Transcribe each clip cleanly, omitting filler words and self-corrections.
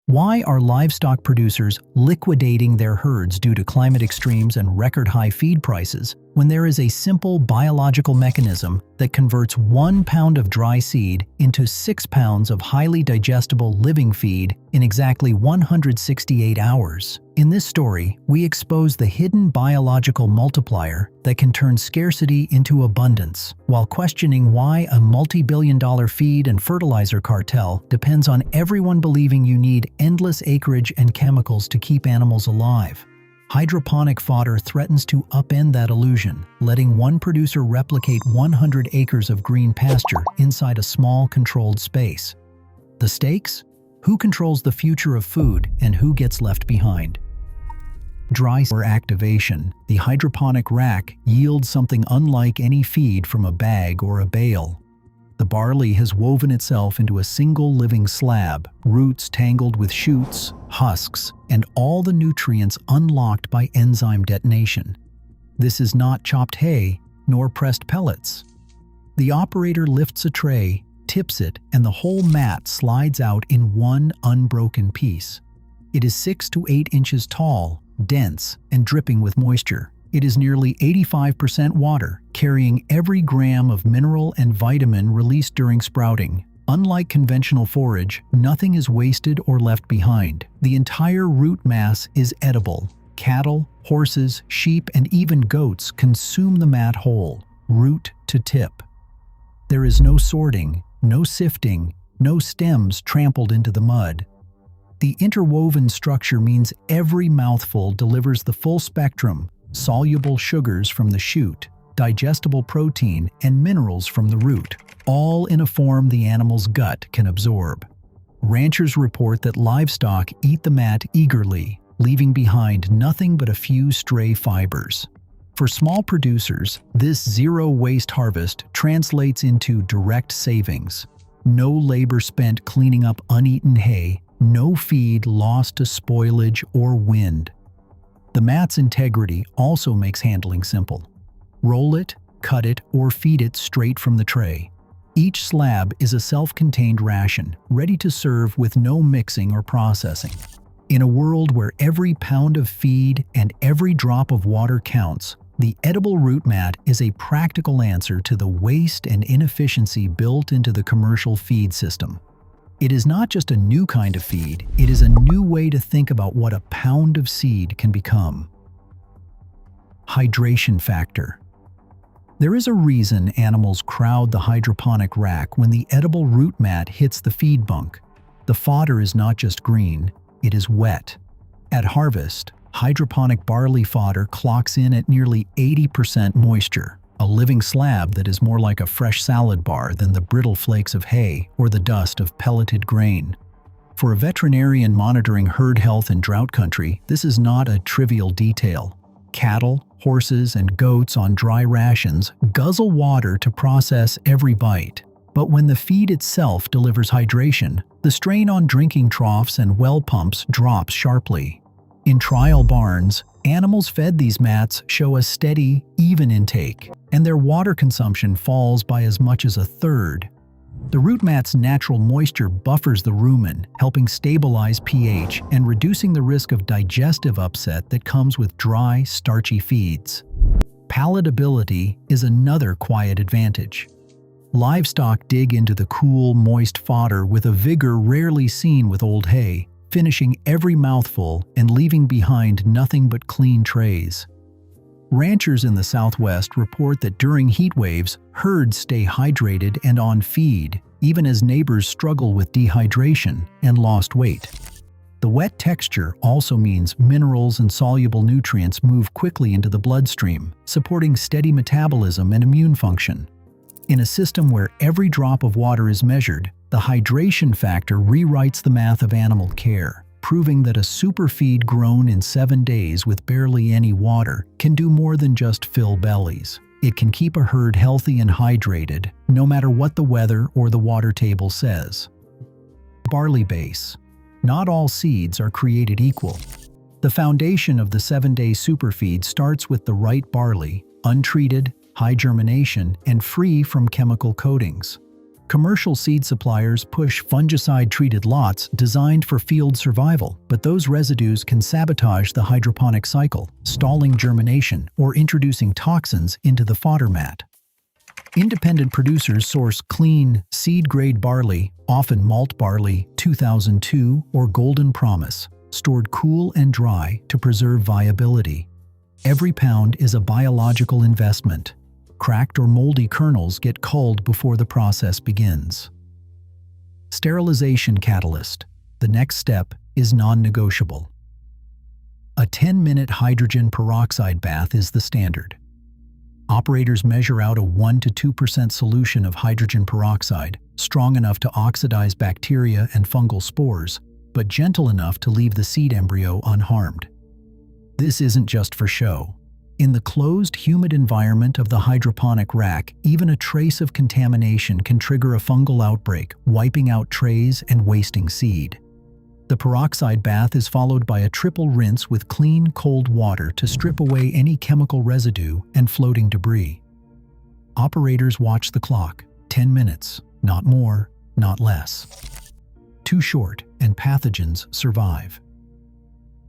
Why are livestock producers liquidating their herds due to climate extremes and record-high feed prices when there is a simple biological mechanism that converts 1 pound of dry seed into 6 pounds of highly digestible living feed in exactly 168 hours? In this story, we expose the hidden biological multiplier that can turn scarcity into abundance, while questioning why a multi-billion-dollar feed and fertilizer cartel depends on everyone believing you need endless acreage and chemicals to keep animals alive. Hydroponic fodder threatens to upend that illusion, letting one producer replicate 100 acres of green pasture inside a small, controlled space. The stakes? Who controls the future of food and who gets left behind? Dry activation. The hydroponic rack yields something unlike any feed from a bag or a bale. The barley has woven itself into a single living slab, roots tangled with shoots, husks, and all the nutrients unlocked by enzyme detonation. This is not chopped hay, nor pressed pellets. The operator lifts a tray, tips it, and the whole mat slides out in one unbroken piece. It is 6 to 8 inches tall, dense, and dripping with moisture. It is nearly 85% water, carrying every gram of mineral and vitamin released during sprouting. Unlike conventional forage, nothing is wasted or left behind. The entire root mass is edible. Cattle, horses, sheep, and even goats consume the mat whole, root to tip. There is no sorting, no sifting, no stems trampled into the mud. The interwoven structure means every mouthful delivers the full spectrum: soluble sugars from the shoot, digestible protein, and minerals from the root, all in a form the animal's gut can absorb. Ranchers report that livestock eat the mat eagerly, leaving behind nothing but a few stray fibers. For small producers, this zero-waste harvest translates into direct savings. No labor spent cleaning up uneaten hay, no feed lost to spoilage or wind. The mat's integrity also makes handling simple. Roll it, cut it, or feed it straight from the tray. Each slab is a self-contained ration, ready to serve with no mixing or processing. In a world where every pound of feed and every drop of water counts, the edible root mat is a practical answer to the waste and inefficiency built into the commercial feed system. It is not just a new kind of feed, it is a new way to think about what a pound of seed can become. Hydration factor. There is a reason animals crowd the hydroponic rack when the edible root mat hits the feed bunk. The fodder is not just green, it is wet. At harvest, hydroponic barley fodder clocks in at nearly 80% moisture, a living slab that is more like a fresh salad bar than the brittle flakes of hay or the dust of pelleted grain. For a veterinarian monitoring herd health in drought country, this is not a trivial detail. Cattle, horses, and goats on dry rations guzzle water to process every bite. But when the feed itself delivers hydration, the strain on drinking troughs and well pumps drops sharply. In trial barns, animals fed these mats show a steady, even intake, and their water consumption falls by as much as a third. The root mat's natural moisture buffers the rumen, helping stabilize pH and reducing the risk of digestive upset that comes with dry, starchy feeds. Palatability is another quiet advantage. Livestock dig into the cool, moist fodder with a vigor rarely seen with old hay, finishing every mouthful and leaving behind nothing but clean trays. Ranchers in the Southwest report that during heat waves, herds stay hydrated and on feed, even as neighbors struggle with dehydration and lost weight. The wet texture also means minerals and soluble nutrients move quickly into the bloodstream, supporting steady metabolism and immune function. In a system where every drop of water is measured, the hydration factor rewrites the math of animal care, proving that a superfeed grown in 7 days with barely any water can do more than just fill bellies. It can keep a herd healthy and hydrated, no matter what the weather or the water table says. Barley base. Not all seeds are created equal. The foundation of the 7-day superfeed starts with the right barley, untreated, high germination, and free from chemical coatings. Commercial seed suppliers push fungicide-treated lots designed for field survival, but those residues can sabotage the hydroponic cycle, stalling germination or introducing toxins into the fodder mat. Independent producers source clean, seed-grade barley, often malt barley, 2002 or Golden Promise, stored cool and dry to preserve viability. Every pound is a biological investment. Cracked or moldy kernels get culled before the process begins. Sterilization catalyst. The next step is non-negotiable. A 10-minute hydrogen peroxide bath is the standard. Operators measure out a 1 to 2% solution of hydrogen peroxide, strong enough to oxidize bacteria and fungal spores, but gentle enough to leave the seed embryo unharmed. This isn't just for show. In the closed, humid environment of the hydroponic rack, even a trace of contamination can trigger a fungal outbreak, wiping out trays and wasting seed. The peroxide bath is followed by a triple rinse with clean, cold water to strip away any chemical residue and floating debris. Operators watch the clock. 10 minutes, not more, not less. Too short, and pathogens survive.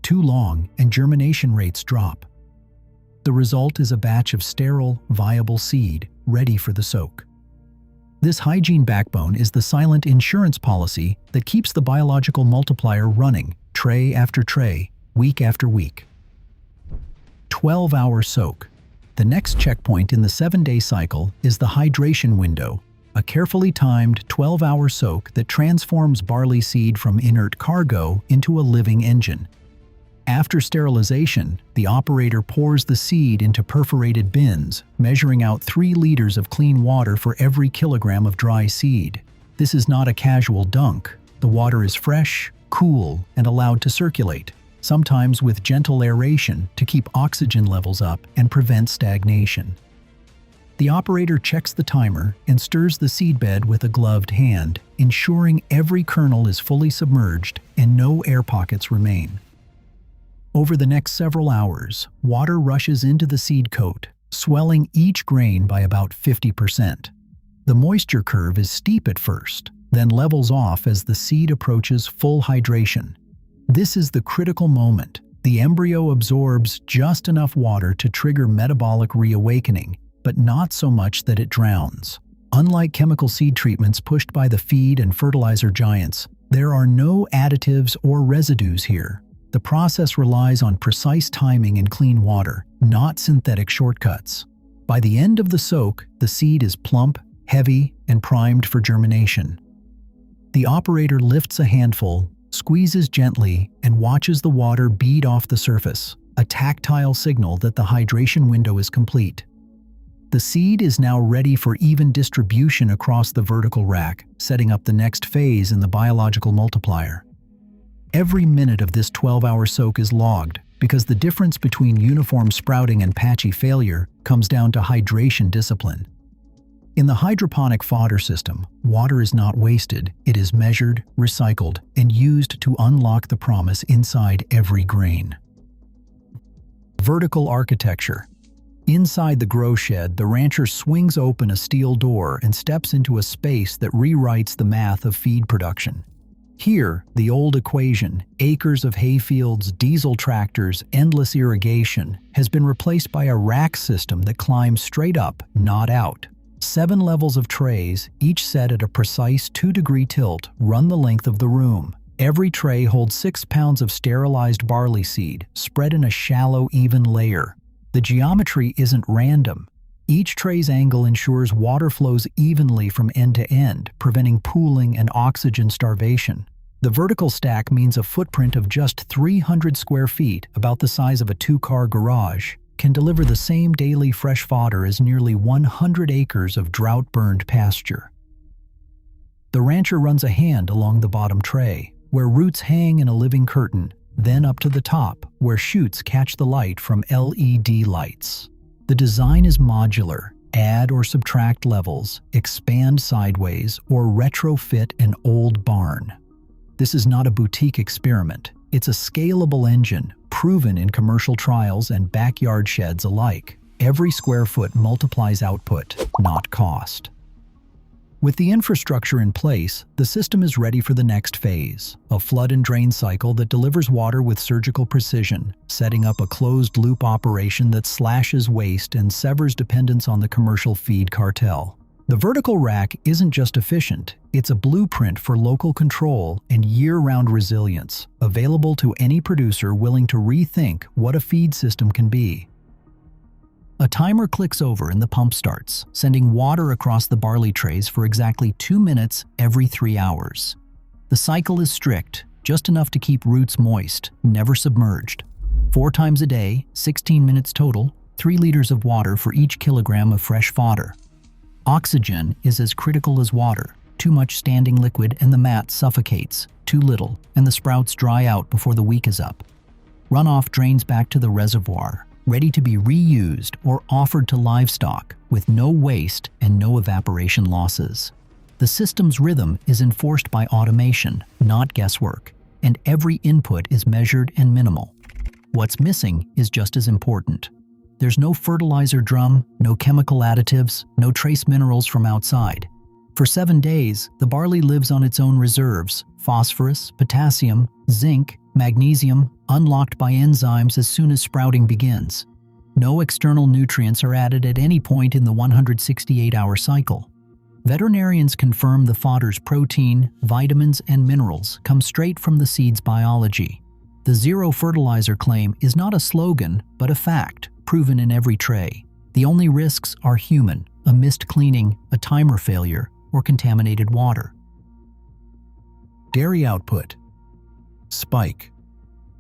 Too long, and germination rates drop. The result is a batch of sterile, viable seed ready for the soak. This hygiene backbone is the silent insurance policy that keeps the biological multiplier running, tray after tray, week after week. 12-hour soak. The next checkpoint in the 7-day cycle is the hydration window, a carefully timed 12-hour soak that transforms barley seed from inert cargo into a living engine. After sterilization, the operator pours the seed into perforated bins, measuring out 3 liters of clean water for every kilogram of dry seed. This is not a casual dunk. The water is fresh, cool, and allowed to circulate, sometimes with gentle aeration to keep oxygen levels up and prevent stagnation. The operator checks the timer and stirs the seedbed with a gloved hand, ensuring every kernel is fully submerged and no air pockets remain. Over the next several hours, water rushes into the seed coat, swelling each grain by about 50%. The moisture curve is steep at first, then levels off as the seed approaches full hydration. This is the critical moment. The embryo absorbs just enough water to trigger metabolic reawakening, but not so much that it drowns. Unlike chemical seed treatments pushed by the feed and fertilizer giants, there are no additives or residues here. The process relies on precise timing and clean water, not synthetic shortcuts. By the end of the soak, the seed is plump, heavy, and primed for germination. The operator lifts a handful, squeezes gently, and watches the water bead off the surface, a tactile signal that the hydration window is complete. The seed is now ready for even distribution across the vertical rack, setting up the next phase in the biological multiplier. Every minute of this 12-hour soak is logged because the difference between uniform sprouting and patchy failure comes down to hydration discipline. In the hydroponic fodder system, water is not wasted, it is measured, recycled, and used to unlock the promise inside every grain. Vertical architecture. Inside the grow shed, the rancher swings open a steel door and steps into a space that rewrites the math of feed production. Here, the old equation, acres of hayfields, diesel tractors, endless irrigation, has been replaced by a rack system that climbs straight up, not out. 7 levels of trays, each set at a precise 2-degree tilt, run the length of the room. Every tray holds 6 pounds of sterilized barley seed, spread in a shallow, even layer. The geometry isn't random. Each tray's angle ensures water flows evenly from end to end, preventing pooling and oxygen starvation. The vertical stack means a footprint of just 300 square feet, about the size of a 2-car garage, can deliver the same daily fresh fodder as nearly 100 acres of drought-burned pasture. The rancher runs a hand along the bottom tray, where roots hang in a living curtain, then up to the top, where shoots catch the light from LED lights. The design is modular. Add or subtract levels, expand sideways, or retrofit an old barn. This is not a boutique experiment. It's a scalable engine, proven in commercial trials and backyard sheds alike. Every square foot multiplies output, not cost. With the infrastructure in place, the system is ready for the next phase, a flood and drain cycle that delivers water with surgical precision, setting up a closed-loop operation that slashes waste and severs dependence on the commercial feed cartel. The vertical rack isn't just efficient, it's a blueprint for local control and year-round resilience, available to any producer willing to rethink what a feed system can be. A timer clicks over and the pump starts, sending water across the barley trays for exactly 2 minutes every 3 hours. The cycle is strict, just enough to keep roots moist, never submerged. 4 times a day, 16 minutes total, 3 liters of water for each kilogram of fresh fodder. Oxygen is as critical as water. Too much standing liquid and the mat suffocates, too little, and the sprouts dry out before the week is up. Runoff drains back to the reservoir, ready to be reused or offered to livestock, with no waste and no evaporation losses. The system's rhythm is enforced by automation, not guesswork, and every input is measured and minimal. What's missing is just as important. There's no fertilizer drum, no chemical additives, no trace minerals from outside. For 7 days, the barley lives on its own reserves: phosphorus, potassium, zinc, magnesium, unlocked by enzymes as soon as sprouting begins. No external nutrients are added at any point in the 168-hour cycle. Veterinarians confirm the fodder's protein, vitamins, and minerals come straight from the seed's biology. The zero fertilizer claim is not a slogan, but a fact, proven in every tray. The only risks are human: a missed cleaning, a timer failure, or contaminated water. Dairy output. Spike.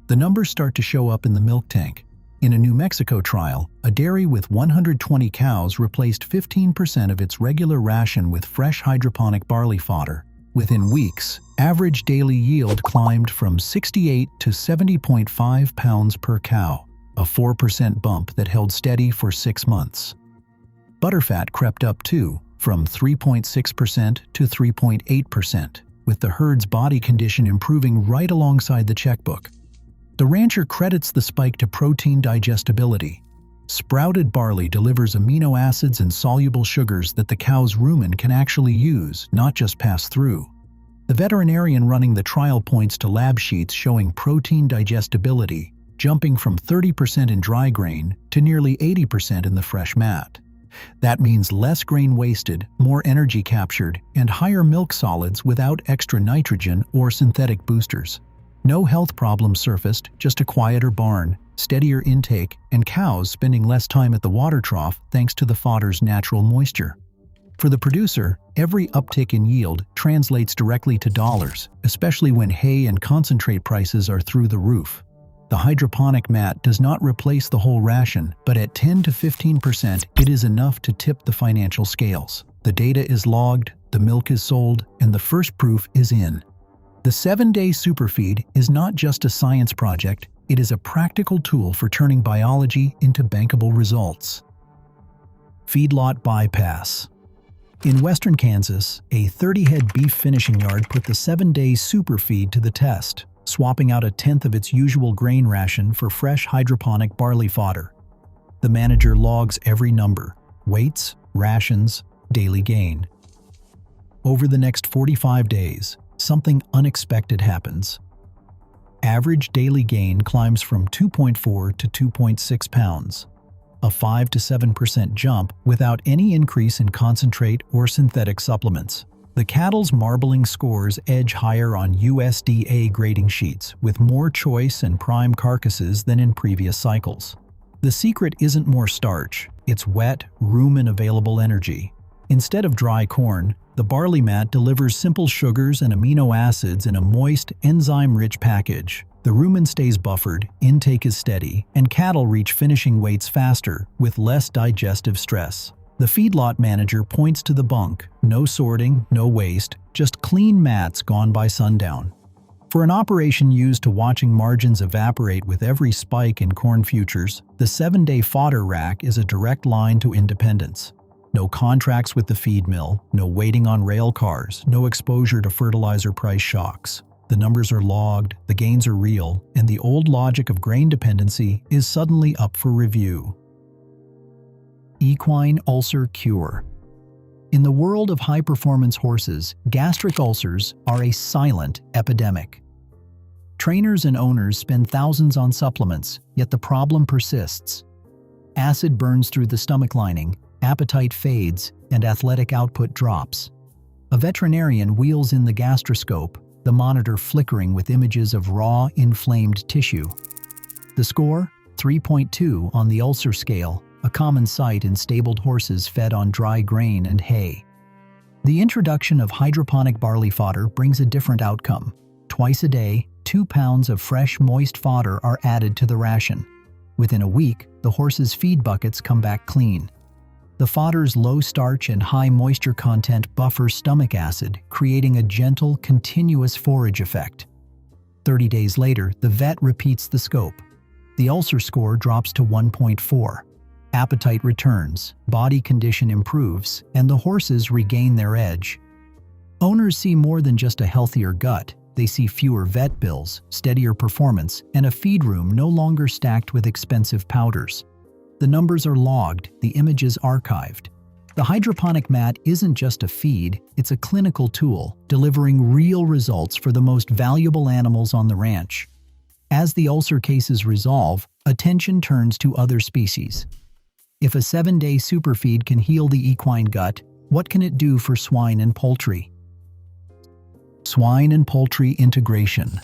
The numbers start to show up in the milk tank. In a New Mexico trial, a dairy with 120 cows replaced 15% of its regular ration with fresh hydroponic barley fodder. Within weeks, average daily yield climbed from 68 to 70.5 pounds per cow, a 4% bump that held steady for 6 months. Butterfat crept up too, from 3.6% to 3.8%, with the herd's body condition improving right alongside the checkbook. The rancher credits the spike to protein digestibility. Sprouted barley delivers amino acids and soluble sugars that the cow's rumen can actually use, not just pass through. The veterinarian running the trial points to lab sheets showing protein digestibility, jumping from 30% in dry grain to nearly 80% in the fresh mat. That means less grain wasted, more energy captured, and higher milk solids without extra nitrogen or synthetic boosters. No health problems surfaced, just a quieter barn, steadier intake, and cows spending less time at the water trough thanks to the fodder's natural moisture. For the producer, every uptick in yield translates directly to dollars, especially when hay and concentrate prices are through the roof. The hydroponic mat does not replace the whole ration, but at 10 to 15%, it is enough to tip the financial scales. The data is logged, the milk is sold, and the first proof is in. The 7-day Superfeed is not just a science project, it is a practical tool for turning biology into bankable results. Feedlot bypass. In western Kansas, a 30-head beef finishing yard put the 7-day Superfeed to the test, swapping out 1/10 of its usual grain ration for fresh hydroponic barley fodder. The manager logs every number: weights, rations, daily gain. Over the next 45 days, something unexpected happens. Average daily gain climbs from 2.4 to 2.6 pounds, a 5 to 7% jump without any increase in concentrate or synthetic supplements. The cattle's marbling scores edge higher on USDA grading sheets, with more choice and prime carcasses than in previous cycles. The secret isn't more starch, it's wet, rumen-available energy. Instead of dry corn, the barley mat delivers simple sugars and amino acids in a moist, enzyme-rich package. The rumen stays buffered, intake is steady, and cattle reach finishing weights faster, with less digestive stress. The feedlot manager points to the bunk: no sorting, no waste, just clean mats gone by sundown. For an operation used to watching margins evaporate with every spike in corn futures, the 7-day fodder rack is a direct line to independence. No contracts with the feed mill, no waiting on rail cars, no exposure to fertilizer price shocks. The numbers are logged, the gains are real, and the old logic of grain dependency is suddenly up for review. Equine ulcer cure. In the world of high-performance horses, gastric ulcers are a silent epidemic. Trainers and owners spend thousands on supplements, yet the problem persists. Acid burns through the stomach lining, appetite fades, and athletic output drops. A veterinarian wheels in the gastroscope, the monitor flickering with images of raw, inflamed tissue. The score? 3.2 on the ulcer scale, a common sight in stabled horses fed on dry grain and hay. The introduction of hydroponic barley fodder brings a different outcome. Twice a day, 2 pounds of fresh, moist fodder are added to the ration. Within a week, the horse's feed buckets come back clean. The fodder's low starch and high moisture content buffers stomach acid, creating a gentle, continuous forage effect. 30 days later, the vet repeats the scope. The ulcer score drops to 1.4. Appetite returns, body condition improves, and the horses regain their edge. Owners see more than just a healthier gut. They see fewer vet bills, steadier performance, and a feed room no longer stacked with expensive powders. The numbers are logged, the images archived. The hydroponic mat isn't just a feed, it's a clinical tool, delivering real results for the most valuable animals on the ranch. As the ulcer cases resolve, attention turns to other species. If a 7-day superfeed can heal the equine gut, what can it do for swine and poultry? Swine and poultry integration.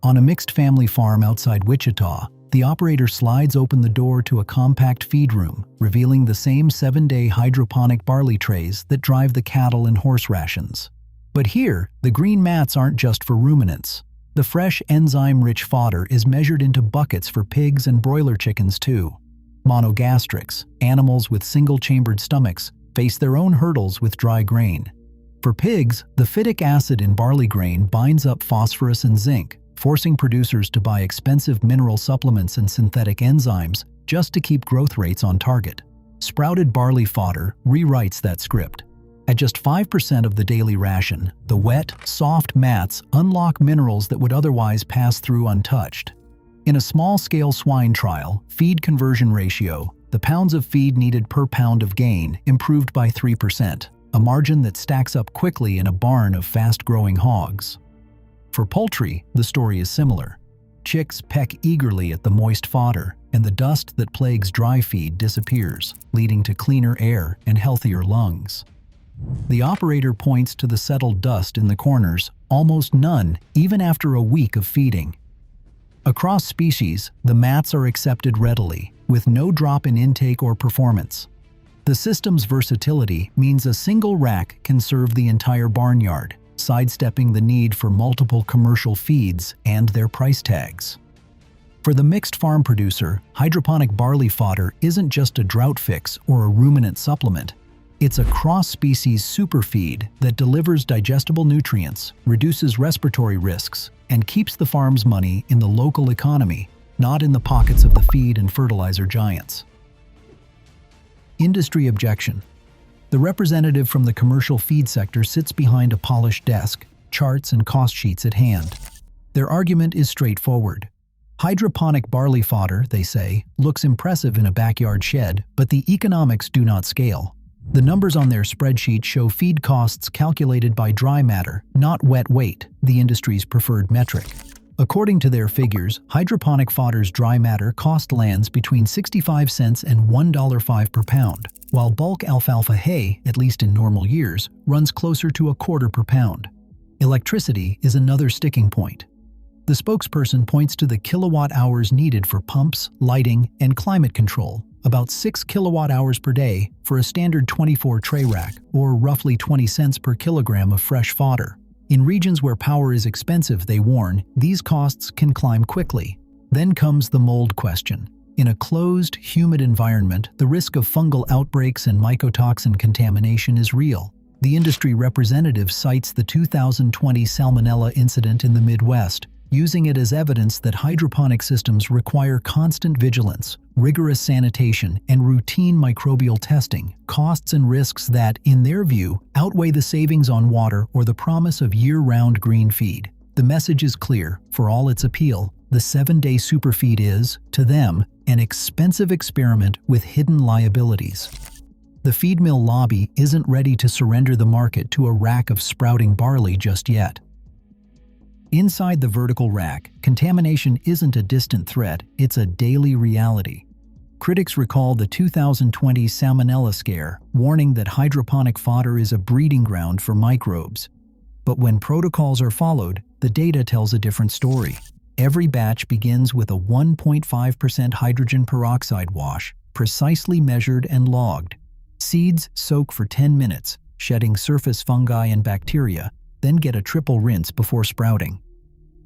On a mixed family farm outside Wichita, the operator slides open the door to a compact feed room, revealing the same 7-day hydroponic barley trays that drive the cattle and horse rations. But here, the green mats aren't just for ruminants. The fresh enzyme-rich fodder is measured into buckets for pigs and broiler chickens too. Monogastrics, animals with single-chambered stomachs, face their own hurdles with dry grain. For pigs, the phytic acid in barley grain binds up phosphorus and zinc, forcing producers to buy expensive mineral supplements and synthetic enzymes just to keep growth rates on target. Sprouted barley fodder rewrites that script. At just 5% of the daily ration, the wet, soft mats unlock minerals that would otherwise pass through untouched. In a small-scale swine trial, feed conversion ratio, the pounds of feed needed per pound of gain, improved by 3%, a margin that stacks up quickly in a barn of fast-growing hogs. For poultry, the story is similar. Chicks peck eagerly at the moist fodder, and the dust that plagues dry feed disappears, leading to cleaner air and healthier lungs. The operator points to the settled dust in the corners, almost none, even after a week of feeding. Across species, the mats are accepted readily, with no drop in intake or performance. The system's versatility means a single rack can serve the entire barnyard, sidestepping the need for multiple commercial feeds and their price tags. For the mixed farm producer, hydroponic barley fodder isn't just a drought fix or a ruminant supplement. It's a cross-species superfeed that delivers digestible nutrients, reduces respiratory risks, and keeps the farm's money in the local economy, not in the pockets of the feed and fertilizer giants. Industry objection. The representative from the commercial feed sector sits behind a polished desk, charts and cost sheets at hand. Their argument is straightforward. Hydroponic barley fodder, they say, looks impressive in a backyard shed, but the economics do not scale. The numbers on their spreadsheet show feed costs calculated by dry matter, not wet weight, the industry's preferred metric. According to their figures, hydroponic fodder's dry matter cost lands between 65 cents and $1.05 per pound, while bulk alfalfa hay, at least in normal years, runs closer to a quarter per pound. Electricity is another sticking point. The spokesperson points to the kilowatt hours needed for pumps, lighting, and climate control, about 6 kilowatt hours per day for a standard 24 tray rack, or roughly 20 cents per kilogram of fresh fodder. In regions where power is expensive, they warn, these costs can climb quickly. Then comes the mold question. In a closed, humid environment, the risk of fungal outbreaks and mycotoxin contamination is real. The industry representative cites the 2020 Salmonella incident in the Midwest, using it as evidence that hydroponic systems require constant vigilance, rigorous sanitation, and routine microbial testing, costs and risks that, in their view, outweigh the savings on water or the promise of year-round green feed. The message is clear. For all its appeal, the 7-day superfeed is, to them, an expensive experiment with hidden liabilities. The feed mill lobby isn't ready to surrender the market to a rack of sprouting barley just yet. Inside the vertical rack, contamination isn't a distant threat, it's a daily reality. Critics recall the 2020 Salmonella scare, warning that hydroponic fodder is a breeding ground for microbes. But when protocols are followed, the data tells a different story. Every batch begins with a 1.5% hydrogen peroxide wash, precisely measured and logged. Seeds soak for 10 minutes, shedding surface fungi and bacteria, then get a triple rinse before sprouting.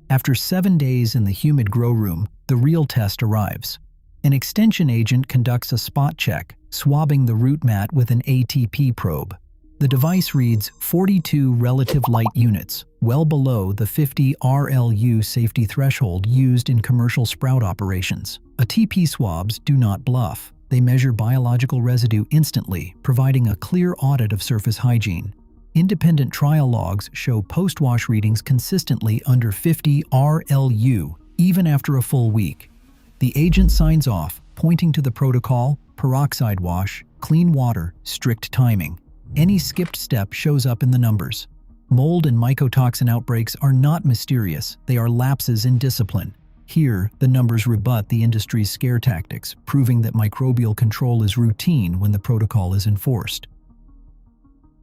After 7 days in the humid grow room, the real test arrives. An extension agent conducts a spot check, swabbing the root mat with an ATP probe. The device reads 42 relative light units, well below the 50 RLU safety threshold used in commercial sprout operations. ATP swabs do not bluff. They measure biological residue instantly, providing a clear audit of surface hygiene. Independent trial logs show post-wash readings consistently under 50 RLU, even after a full week. The agent signs off, pointing to the protocol: peroxide wash, clean water, strict timing. Any skipped step shows up in the numbers. Mold and mycotoxin outbreaks are not mysterious, they are lapses in discipline. Here, the numbers rebut the industry's scare tactics, proving that microbial control is routine when the protocol is enforced.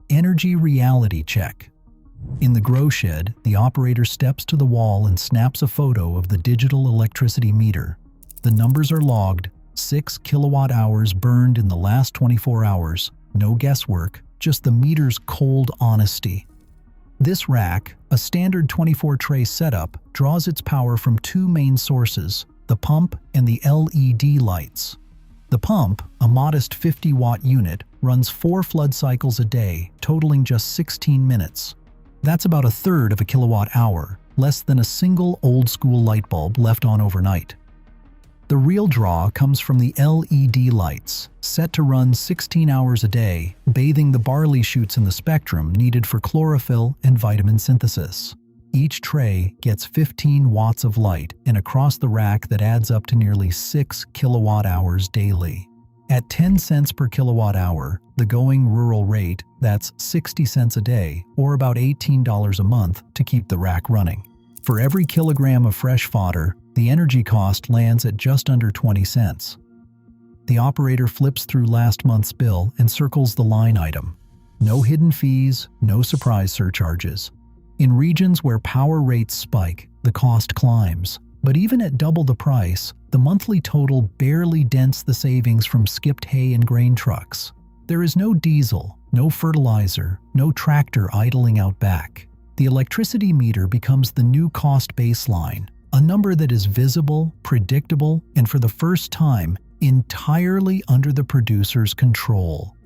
Energy reality check. In the grow shed, the operator steps to the wall and snaps a photo of the digital electricity meter. The numbers are logged: 6 kilowatt hours burned in the last 24 hours. No guesswork, just the meter's cold honesty. This rack, a standard 24-tray setup, draws its power from two main sources: the pump and the LED lights. The pump, a modest 50-watt unit, runs 4 flood cycles a day, totaling just 16 minutes. That's about a third of a kilowatt hour, less than a single old-school light bulb left on overnight. The real draw comes from the LED lights, set to run 16 hours a day, bathing the barley shoots in the spectrum needed for chlorophyll and vitamin synthesis. Each tray gets 15 watts of light, and across the rack that adds up to nearly 6 kilowatt hours daily. At 10 cents per kilowatt hour, the going rural rate, that's 60 cents a day, or about $18 a month to keep the rack running. For every kilogram of fresh fodder, the energy cost lands at just under 20 cents. The operator flips through last month's bill and circles the line item. No hidden fees, no surprise surcharges. In regions where power rates spike, the cost climbs. But even at double the price, the monthly total barely dents the savings from skipped hay and grain trucks. There is no diesel, no fertilizer, no tractor idling out back. The electricity meter becomes the new cost baseline, a number that is visible, predictable, and for the first time, entirely under the producer's control.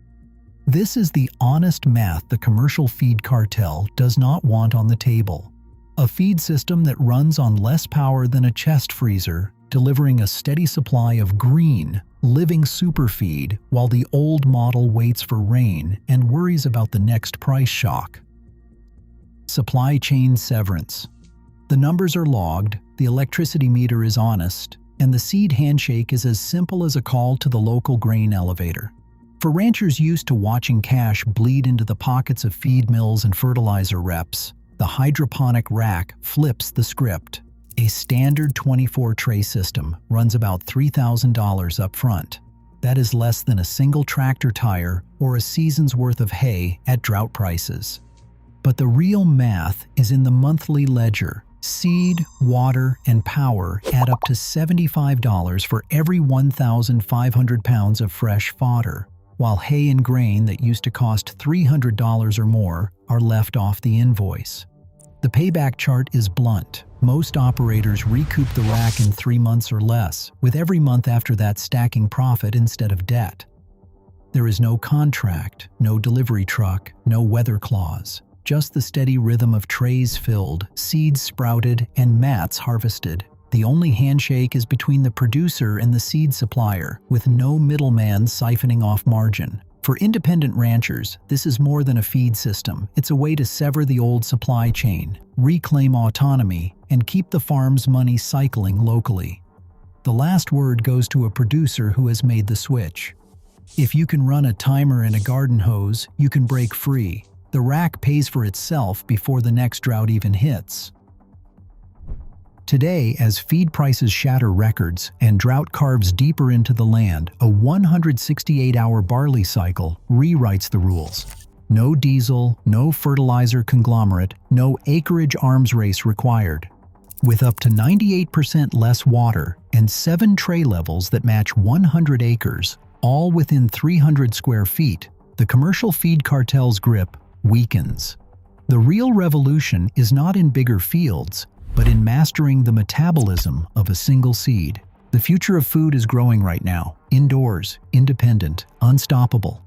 This is the honest math the commercial feed cartel does not want on the table. A feed system that runs on less power than a chest freezer, delivering a steady supply of green, living superfeed while the old model waits for rain and worries about the next price shock. Supply chain severance. The numbers are logged, the electricity meter is honest, and the seed handshake is as simple as a call to the local grain elevator. For ranchers used to watching cash bleed into the pockets of feed mills and fertilizer reps, the hydroponic rack flips the script. A standard 24-tray system runs about $3,000 up front. That is less than a single tractor tire or a season's worth of hay at drought prices. But the real math is in the monthly ledger. Seed, water, and power add up to $75 for every 1,500 pounds of fresh fodder, while hay and grain that used to cost $300 or more are left off the invoice. The payback chart is blunt. Most operators recoup the rack in 3 months or less, with every month after that stacking profit instead of debt. There is no contract, no delivery truck, no weather clause. Just the steady rhythm of trays filled, seeds sprouted, and mats harvested. The only handshake is between the producer and the seed supplier, with no middleman siphoning off margin. For independent ranchers, this is more than a feed system. It's a way to sever the old supply chain, reclaim autonomy, and keep the farm's money cycling locally. The last word goes to a producer who has made the switch. If you can run a timer and a garden hose, you can break free. The rack pays for itself before the next drought even hits. Today, as feed prices shatter records and drought carves deeper into the land, a 168-hour barley cycle rewrites the rules. No diesel, no fertilizer conglomerate, no acreage arms race required. With up to 98% less water and 7 tray levels that match 100 acres, all within 300 square feet, the commercial feed cartel's grip weakens. The real revolution is not in bigger fields, but in mastering the metabolism of a single seed. The future of food is growing right now, indoors, independent, unstoppable.